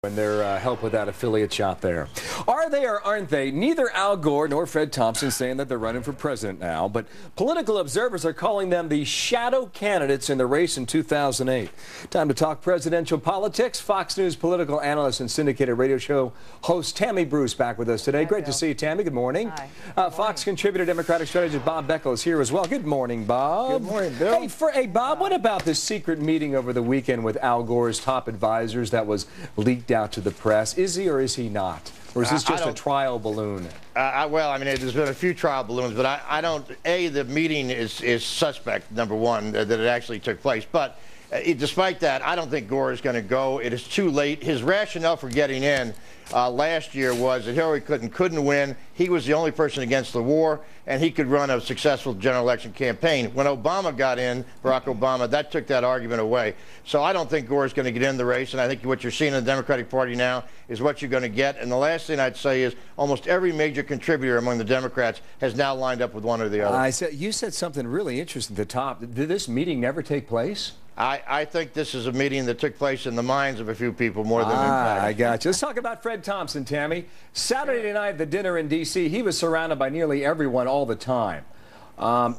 and their help with that affiliate shot there. Are they or aren't they? Neither Al Gore nor Fred Thompson saying that they're running for president now, but political observers are calling them the shadow candidates in the race in 2008. Time to talk presidential politics. Fox News political analyst and syndicated radio show host Tammy Bruce back with us today. Great to see you, Tammy. Good morning. Hi. Good morning. Fox contributor, Democratic strategist Bob Beckel is here as well. Good morning, Bob. Good morning, Bill. Hey, Bob, what about this secret meeting over the weekend with Al Gore's top advisors that was leaked out to the press? Is he or is he not? Or is this just a trial balloon? Well, I mean, there's been a few trial balloons, but I don't, the meeting is suspect, number one, that it actually took place. But despite that, I don't think Gore is going to go. It is too late. His rationale for getting in last year was that Hillary Clinton couldn't win. He was the only person against the war, and he could run a successful general election campaign. When Obama got in, Barack Obama, that took that argument away. So I don't think Gore is going to get in the race, and I think what you're seeing in the Democratic Party now is what you're going to get. And the last thing I'd say is almost every major contributor among the Democrats has now lined up with one or the other. You said something really interesting at the top. Did this meeting never take place? I think this is a meeting that took place in the minds of a few people more than in practice. I got you. Let's talk about Fred Thompson, Tammy. Saturday night at the dinner in D.C., he was surrounded by nearly everyone all the time.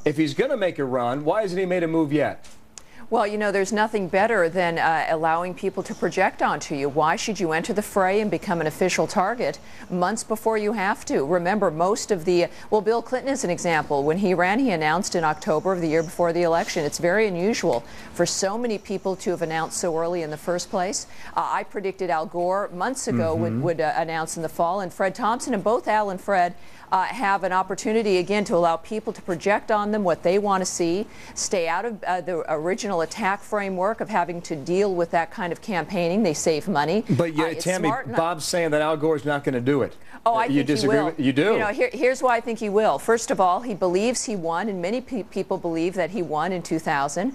If he's going to make a run, why hasn't he made a move yet? Well, you know, there's nothing better than allowing people to project onto you. Why should you enter the fray and become an official target months before you have to? Remember, most of the, well, Bill Clinton is an example. When he ran, he announced in October of the year before the election. It's very unusual for so many people to have announced so early in the first place. I predicted Al Gore months ago would announce in the fall, and Fred Thompson, and both Al and Fred have an opportunity again to allow people to project on them what they want to see, stay out of the original attack framework of having to deal with that kind of campaigning. They save money. But Tammy, Bob's saying that Al Gore's not going to do it. Oh, I think you disagree he will. You do? You know, here's why I think he will. First of all, he believes he won, and many people believe that he won in 2000.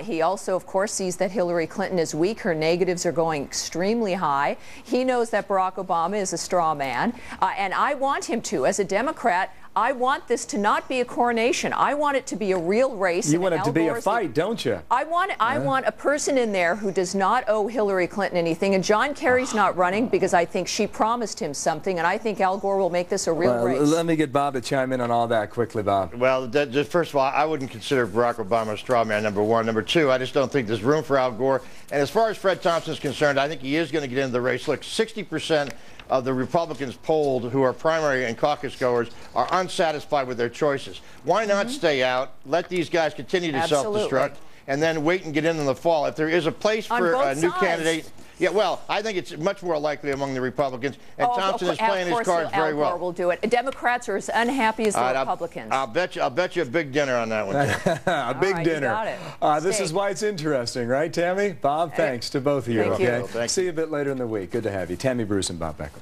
He also, of course, sees that Hillary Clinton is weak. Her negatives are going extremely high. He knows that Barack Obama is a straw man, and I want him to. As a Democrat, I want this to not be a coronation. I want it to be a real race. You want it to be a fight, don't you? I want a person in there who does not owe Hillary Clinton anything. And John Kerry's not running because I think she promised him something, and I think Al Gore will make this a real race. Let me get Bob to chime in on all that quickly, Bob. Well, first of all, I wouldn't consider Barack Obama a straw man, number one. Number two, I just don't think there's room for Al Gore. And as far as Fred Thompson is concerned, I think he is going to get into the race. Look, 60% of the Republicans polled who are primary and caucus goers are unsatisfied with their choices. Why not stay out, let these guys continue to self-destruct, and then wait and get in the fall? If there is a place for a new candidate, yeah, well, I think it's much more likely among the Republicans, and Thompson is playing his cards very well. Al Gore will do it. Democrats are as unhappy as the Republicans. I'll bet you a big dinner on that one. A big dinner. You got it. This is why it's interesting, right, Tammy? Bob, thanks to both of you. Thank you. See you a bit later in the week. Good to have you. Tammy Bruce and Bob Beckel.